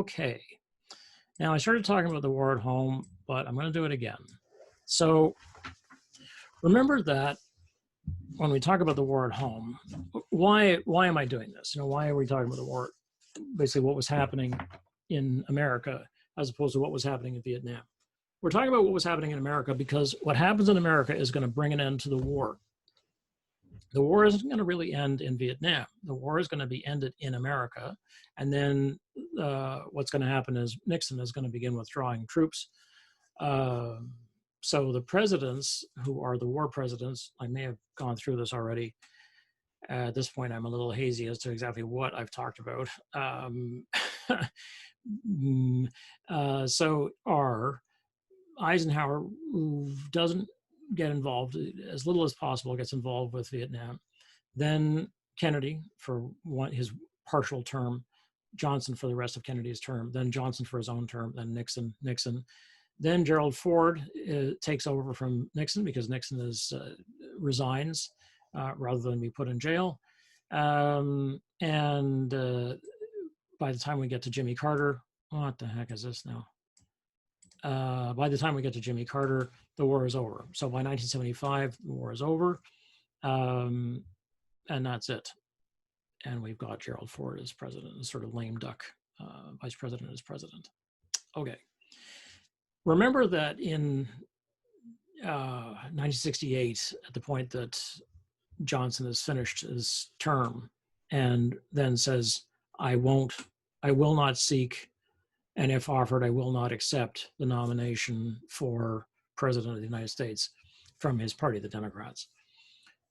Okay, now I started talking about the war at home, but I'm going to do it again. So remember that when we talk about the war at home, why am I doing this? Why are we talking about the war? Basically, what was happening in America as opposed to what was happening in Vietnam. We're talking about what was happening in America because what happens in America is going to bring an end to the war. The war isn't going to really end in Vietnam. The war is going to be ended in America. And then what's going to happen is Nixon is going to begin withdrawing troops. So the presidents who are the war presidents, I may have gone through this already. At this point, I'm a little hazy as to exactly what I've talked about. So are Eisenhower, who doesn't get involved, as little as possible gets involved with Vietnam. Then Kennedy for his partial term, Johnson for the rest of Kennedy's term, then Johnson for his own term, then Nixon. Then Gerald Ford takes over from Nixon because Nixon resigns rather than be put in jail. And by the time we get to Jimmy Carter, what the heck is this now? By the time we get to Jimmy Carter, the war is over. So by 1975, the war is over, and that's it. And we've got Gerald Ford as president, a sort of lame duck vice president as president. Okay. Remember that in 1968, at the point that Johnson has finished his term and then says, I will not seek, and if offered, I will not accept the nomination for president of the United States from his party, the Democrats.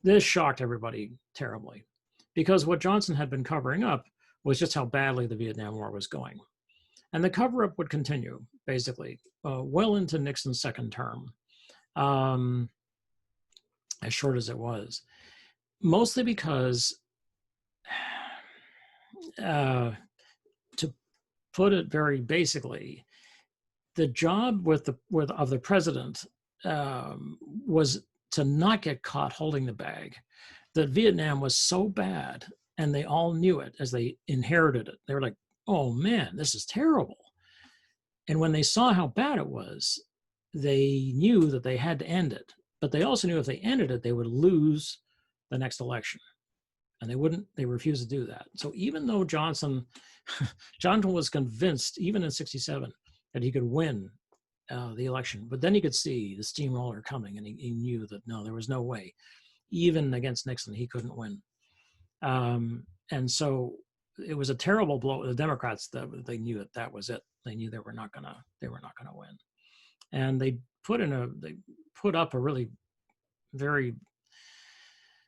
This shocked everybody terribly because what Johnson had been covering up was just how badly the Vietnam War was going. And the cover-up would continue, basically, well into Nixon's second term, as short as it was, mostly because, to put it very basically, the job of the president was to not get caught holding the bag. That Vietnam was so bad, and they all knew it as they inherited it. They were like, oh man, this is terrible. And when they saw how bad it was, they knew that they had to end it. But they also knew if they ended it, they would lose the next election. And they refused to do that. So even though Johnson was convinced, even in 67, that he could win the election, but then he could see the steamroller coming, and he knew that no, there was no way. Even against Nixon, he couldn't win. And so it was a terrible blow. The Democrats, they knew that was it. They knew they were not gonna win, and they put up a really very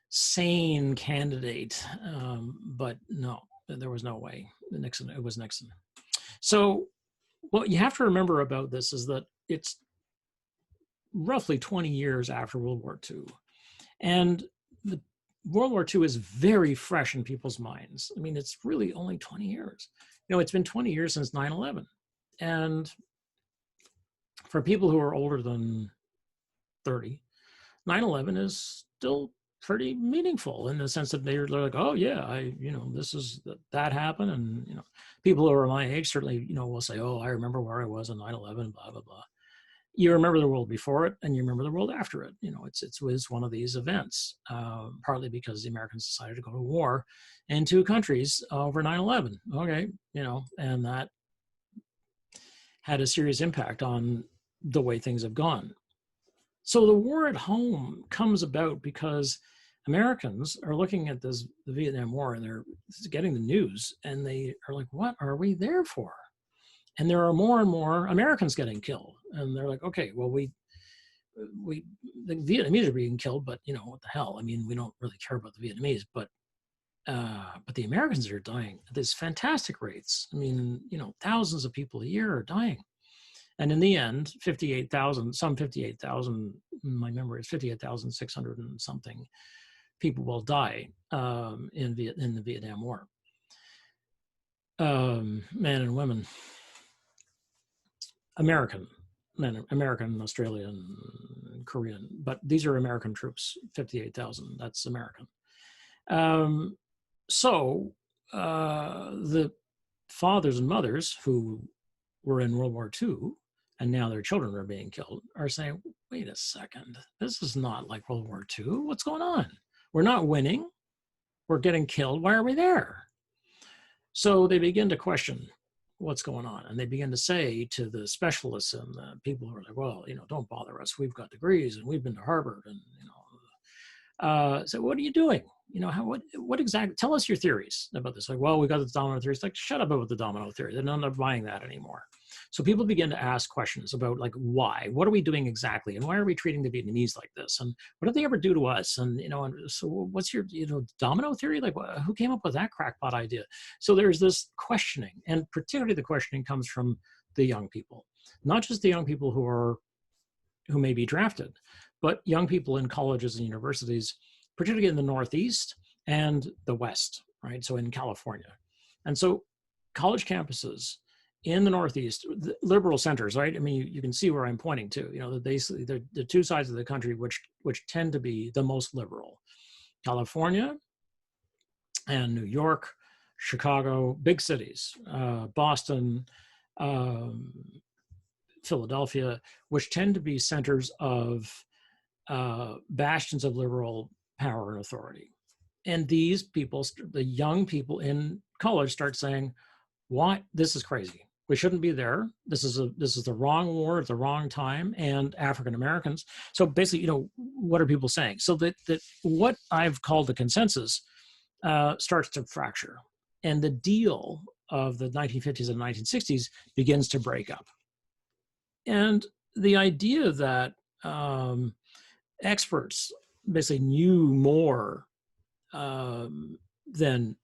sane candidate, but no, there was no way. It was Nixon. So what you have to remember about this is that it's roughly 20 years after World War II, and the World War II is very fresh in people's minds. I mean, it's really only 20 years. It's been 20 years since 9/11. And for people who are older than 30, 9/11 is still pretty meaningful in the sense that they're like, oh yeah, that happened. And, people who are my age certainly, will say, oh, I remember where I was on 9/11, blah, blah, blah. You remember the world before it and you remember the world after it. It was one of these events, partly because the Americans decided to go to war in two countries over 9/11. Okay, and that had a serious impact on the way things have gone. So the war at home comes about because Americans are looking at the Vietnam War, and they're getting the news, and they are like, what are we there for? And there are more and more Americans getting killed. And they're like, okay, well, the Vietnamese are being killed, but what the hell? I mean, we don't really care about the Vietnamese, but the Americans are dying at these fantastic rates. I mean, thousands of people a year are dying. And in the end, 58,000, my memory is 58,600 and something people will die in the Vietnam War. Men and women. American, Australian, Korean, but these are American troops, 58,000, that's American. So the fathers and mothers who were in World War II and now their children are being killed are saying, wait a second, this is not like World War II. What's going on? We're not winning. We're getting killed. Why are we there? So they begin to question what's going on. And they begin to say to the specialists and the people who are like, well, don't bother us. We've got degrees and we've been to Harvard and, so what are you doing? What exactly, tell us your theories about this. Like, well, we got the domino theory. It's like, shut up about the domino theory. They're not buying that anymore. So people begin to ask questions about like, why, what are we doing exactly? And why are we treating the Vietnamese like this? And what did they ever do to us? And, and so what's your, domino theory? Like, who came up with that crackpot idea? So there's this questioning, and particularly the questioning comes from the young people, not just the young people who may be drafted, but young people in colleges and universities, particularly in the Northeast and the West, right? So in California. And so college campuses in the Northeast, the liberal centers, right? I mean, you can see where I'm pointing to, basically the two sides of the country which tend to be the most liberal. California and New York, Chicago, big cities, Boston, Philadelphia, which tend to be centers of bastions of liberal power and authority. And these people, the young people in college, start saying, "Why? This is crazy. We shouldn't be there. This is the wrong war at the wrong time." And African Americans. So basically, what are people saying? So that what I've called the consensus starts to fracture, and the deal of the 1950s and 1960s begins to break up. And the idea that experts basically knew more than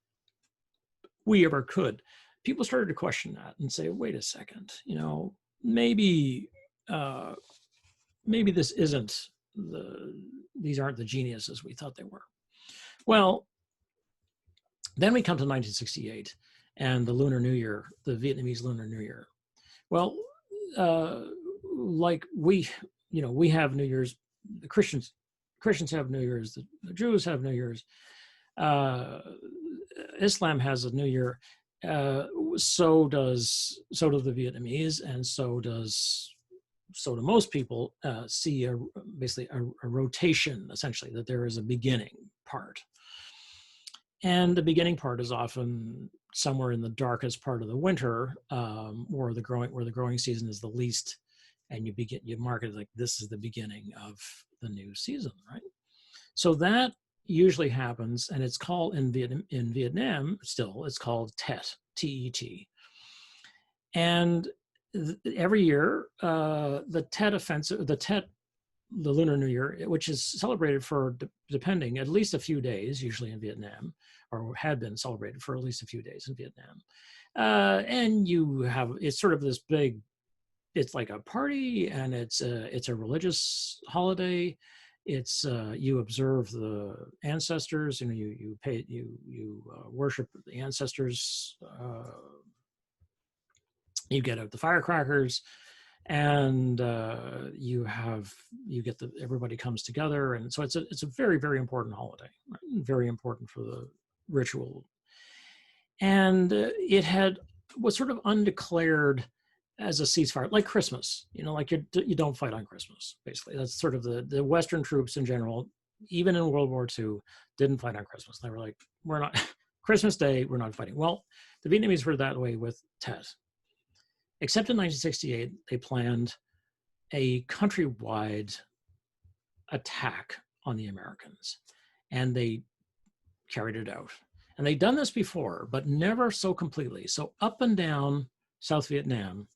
we ever could, people started to question that and say, wait a second, maybe this isn't these aren't the geniuses we thought they were. Well, then we come to 1968 and the Lunar New Year, the Vietnamese Lunar New Year. Well, like we have New Year's, the Christians have New Year's, the Jews have New Year's, Islam has a New Year, so do the Vietnamese, and so do most people see basically a rotation, essentially, that there is a beginning part. And the beginning part is often somewhere in the darkest part of the winter, where the growing season is the least, and you mark it like this is the beginning of the new season, right? So that usually happens, and it's called in Vietnam still, it's called Tet, T-E-T. And every year, the Tet offensive, the Lunar New Year, which is celebrated for, depending, at least a few days, usually in Vietnam, or had been celebrated for at least a few days in Vietnam. And it's sort of this big, it's like a party, and it's a religious holiday. It's you observe the ancestors, you worship the ancestors. You get out the firecrackers, and everybody comes together, and so it's a very, very important holiday, right? Very important for the ritual. And it was sort of undeclared as a ceasefire, like Christmas, like you don't fight on Christmas, basically. That's sort of the Western troops in general, even in World War II, didn't fight on Christmas. They were like, we're not, Christmas Day, we're not fighting. Well, the Vietnamese were that way with Tet. Except in 1968, they planned a countrywide attack on the Americans, and they carried it out. And they'd done this before, but never so completely. So up and down South Vietnam,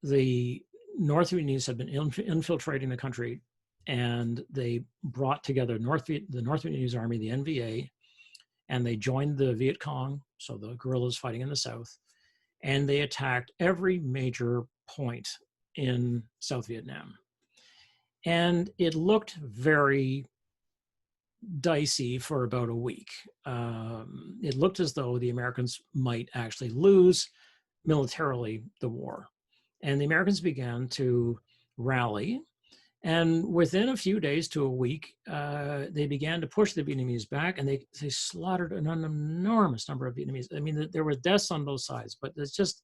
the North Vietnamese had been infiltrating the country, and they brought together the North Vietnamese Army, the NVA, and they joined the Viet Cong, so the guerrillas fighting in the South, and they attacked every major point in South Vietnam. And it looked very dicey for about a week. It looked as though the Americans might actually lose militarily the war. And the Americans began to rally, And within a few days to a week, they began to push the Vietnamese back, and they slaughtered an enormous number of Vietnamese. I mean, there were deaths on both sides, but it's just,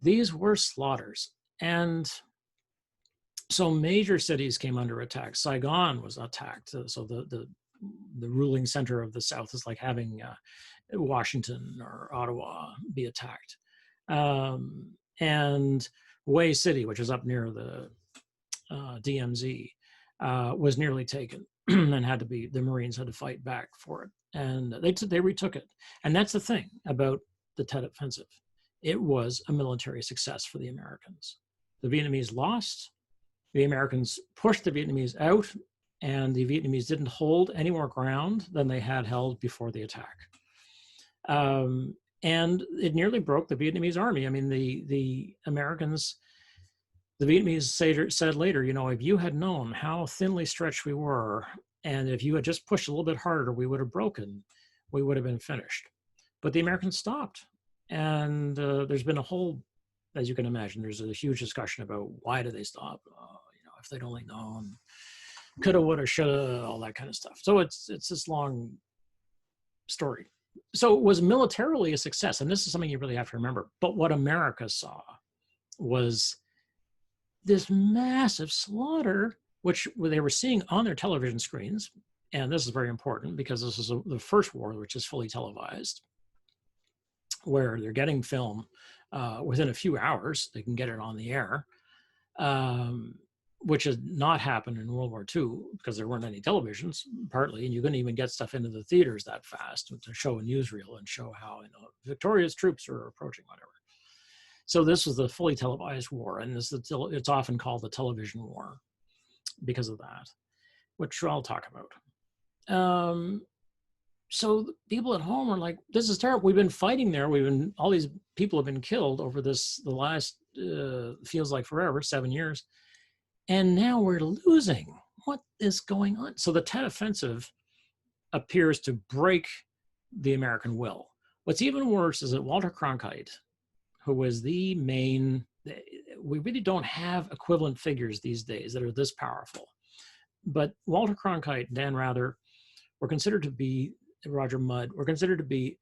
these were slaughters. And so major cities came under attack. Saigon was attacked. So the ruling center of the South is like having Washington or Ottawa be attacked. And Hue City, which is up near the DMZ, was nearly taken and had to be, the Marines had to fight back for it. And they retook it. And that's the thing about the Tet Offensive. It was a military success for the Americans. The Vietnamese lost. The Americans pushed the Vietnamese out, and the Vietnamese didn't hold any more ground than they had held before the attack. And it nearly broke the Vietnamese army. I mean, the Americans, the Vietnamese said later, you know, if you had known how thinly stretched we were, and if you had just pushed a little bit harder, we would have broken, we would have been finished. But the Americans stopped. And there's been a whole, as you can imagine, there's a huge discussion about why did they stop? You know, if they'd only known, coulda, woulda, shoulda, all that kind of stuff. So it's this long story. So it was militarily a success, and this is something you really have to remember. But what America saw was this massive slaughter, which they were seeing on their television screens. And this is very important because this is the first war which is fully televised, where they're getting film within a few hours. They can get it on the air, which has not happened in World War II because there weren't any televisions, partly, and you couldn't even get stuff into the theaters that fast to show a newsreel and show how, you know, victorious troops are approaching, whatever. So this was the fully televised war, and it's often called the television war because of that, which I'll talk about. So people at home are like, this is terrible. We've been fighting there. All these people have been killed over the last, feels like forever, 7 years. And now we're losing. What is going on? So the Tet Offensive appears to break the American will. What's even worse is that Walter Cronkite, who was the main, we really don't have equivalent figures these days that are this powerful. But Walter Cronkite, Dan Rather, were considered to be, Roger Mudd, were considered to be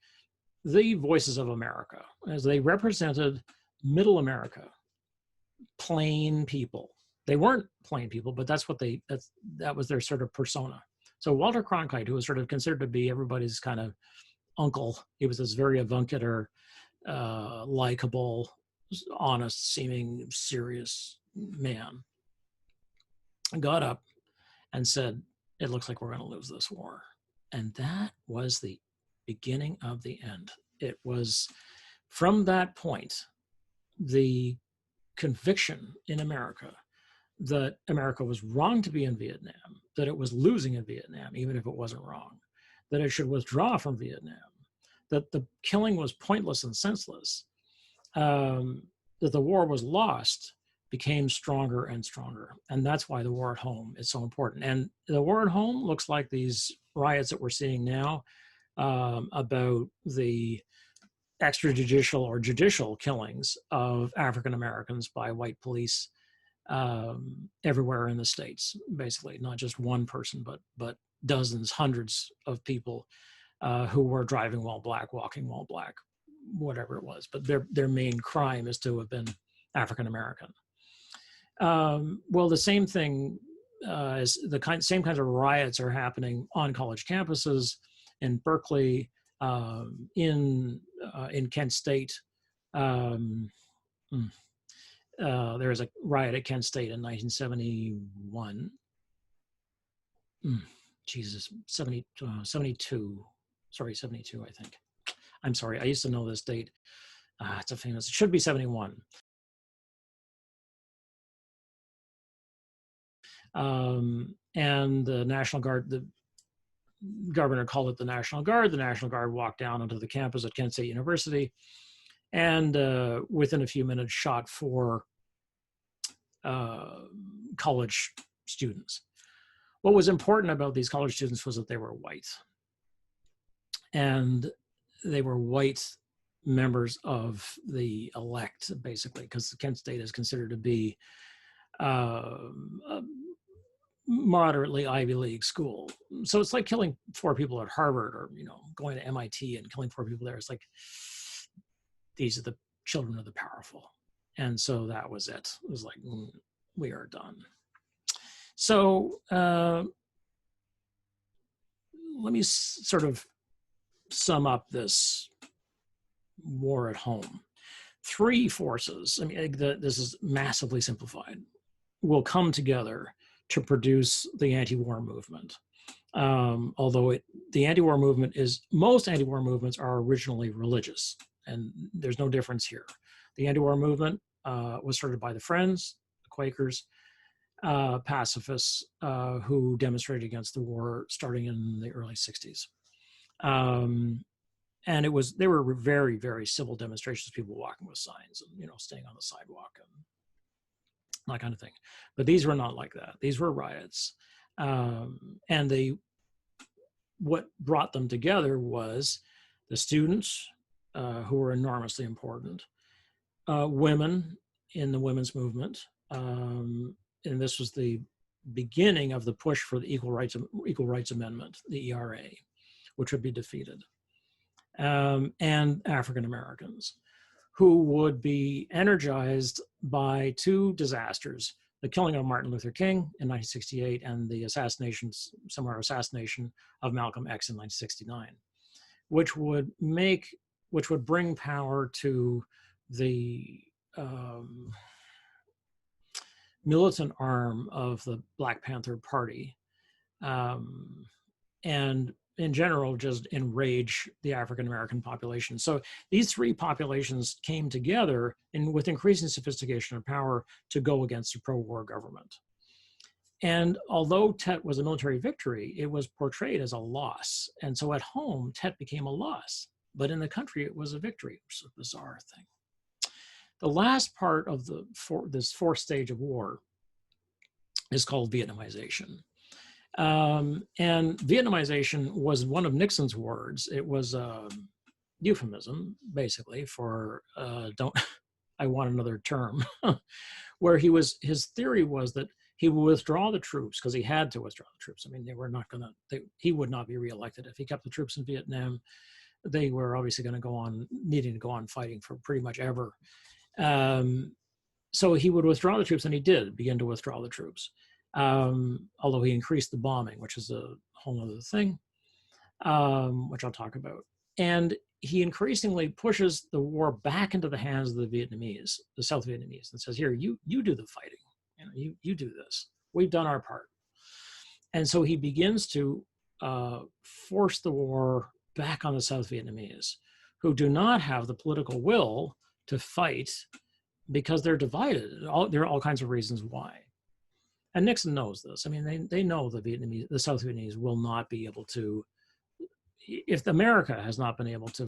the voices of America, as they represented middle America, plain people. They weren't plain people, but that's what that was their sort of persona. So Walter Cronkite, who was sort of considered to be everybody's kind of uncle, he was this very avuncular, likable, honest seeming, serious man, got up and said, it looks like we're going to lose this war. And that was the beginning of the end. It was, from that point, the conviction in America that America was wrong to be in Vietnam, that it was losing in Vietnam, even if it wasn't wrong, that it should withdraw from Vietnam, that the killing was pointless and senseless, that the war was lost, became stronger and stronger. And that's why the war at home is so important. And the war at home looks like these riots that we're seeing now about the extrajudicial or judicial killings of African Americans by white police everywhere in the States, basically, not just one person, but dozens, hundreds of people who were driving while black, walking while black, whatever it was. But their main crime is to have been African American. Well, the same thing is same kinds of riots are happening on college campuses in Berkeley, in Kent State. There was a riot at Kent State in 1971. Jesus, 72. Sorry, 72, I think. I'm sorry, I used to know this date. It's a famous, it should be 71. And the National Guard, the governor called it the National Guard. The National Guard walked down onto the campus at Kent State University and within a few minutes shot 4 college students. What was important about these college students was that they were white. And they were white members of the elect, basically, because Kent State is considered to be moderately Ivy League school. So it's like killing 4 people at Harvard, or going to MIT and killing 4 people there. It's like, these are the children of the powerful. And so that was it. It was like, we are done. So let me sort of sum up this war at home. 3 forces, I mean, this is massively simplified, will come together to produce the anti-war movement. Although the anti-war movement most anti-war movements are originally religious, and there's no difference here. The anti-war movement was started by the Friends, the Quakers, pacifists who demonstrated against the war starting in the early 60s. And they were very, very civil demonstrations, people walking with signs and, staying on the sidewalk and that kind of thing. But these were not like that. These were riots. And what brought them together was the students, who were enormously important, women in the women's movement, and this was the beginning of the push for the Equal Rights Amendment, the ERA, which would be defeated, and African Americans, who would be energized by 2 disasters: the killing of Martin Luther King in 1968 and the assassination of Malcolm X in 1969, which would bring power to the militant arm of the Black Panther Party, and in general just enrage the African American population. So these 3 populations came together with increasing sophistication and power to go against a pro-war government. And although Tet was a military victory, it was portrayed as a loss. And so at home, Tet became a loss, but in the country, it was a victory, which is a bizarre thing. The last part of this 4th stage of war is called Vietnamization. And Vietnamization was one of Nixon's words. It was a euphemism, basically, for I want another term, where his theory was that he would withdraw the troops because he had to withdraw the troops. I mean, he would not be reelected if he kept the troops in Vietnam. They were obviously needing to go on fighting for pretty much ever. So he would withdraw the troops, and he did begin to withdraw the troops. Although he increased the bombing, which is a whole other thing, which I'll talk about. And he increasingly pushes the war back into the hands of the Vietnamese, the South Vietnamese, and says, here, you do the fighting. You do this. We've done our part. And so he begins to force the war back on the South Vietnamese, who do not have the political will to fight because they're divided. There are all kinds of reasons why. And Nixon knows this. I mean, they know the South Vietnamese will not be able to, if America has not been able to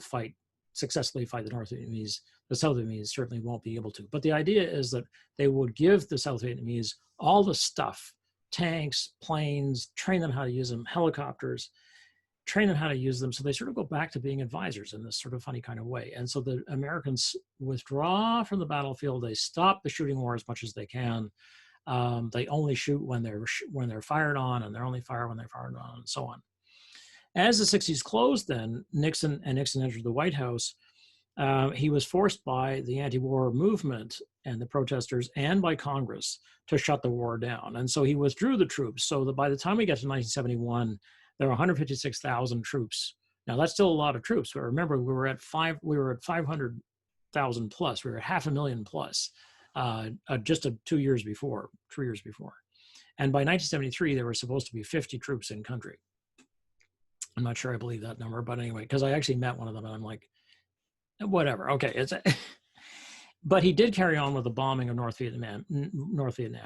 successfully fight the North Vietnamese, the South Vietnamese certainly won't be able to. But the idea is that they would give the South Vietnamese all the stuff, tanks, planes, train them how to use them, helicopters, train them how to use them. So they sort of go back to being advisors in this sort of funny kind of way. And so the Americans withdraw from the battlefield. They stop the shooting war as much as they can. They only shoot when they're fired on, and they're only fire when they're fired on, and so on. As the 60s closed, then Nixon entered the White House. He was forced by the anti-war movement and the protesters and by Congress to shut the war down. And so he withdrew the troops, so that by the time we get to 1971, there were 156,000 troops. Now that's still a lot of troops, but remember we were at 500,000 plus. We were at 500,000 plus just 3 years before. And by 1973, there were supposed to be 50 troops in country. I'm not sure I believe that number, but anyway, because I actually met one of them and I'm like, whatever, okay. But he did carry on with the bombing of North Vietnam,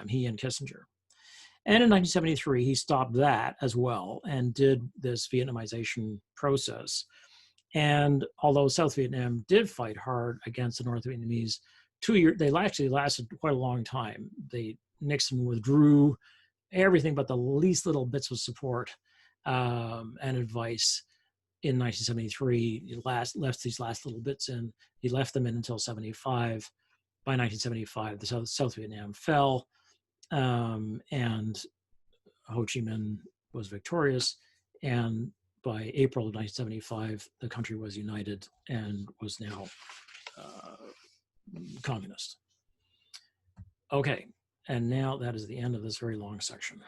he and Kissinger. And in 1973, he stopped that as well and did this Vietnamization process. And although South Vietnam did fight hard against the North Vietnamese, 2 years, they actually lasted quite a long time. Nixon withdrew everything but the least little bits of support and advice in 1973. He left these last little bits in. He left them in until 75. By 1975, the South Vietnam fell, and Ho Chi Minh was victorious, and by April of 1975, the country was united and was now communist. Okay, and now that is the end of this very long section.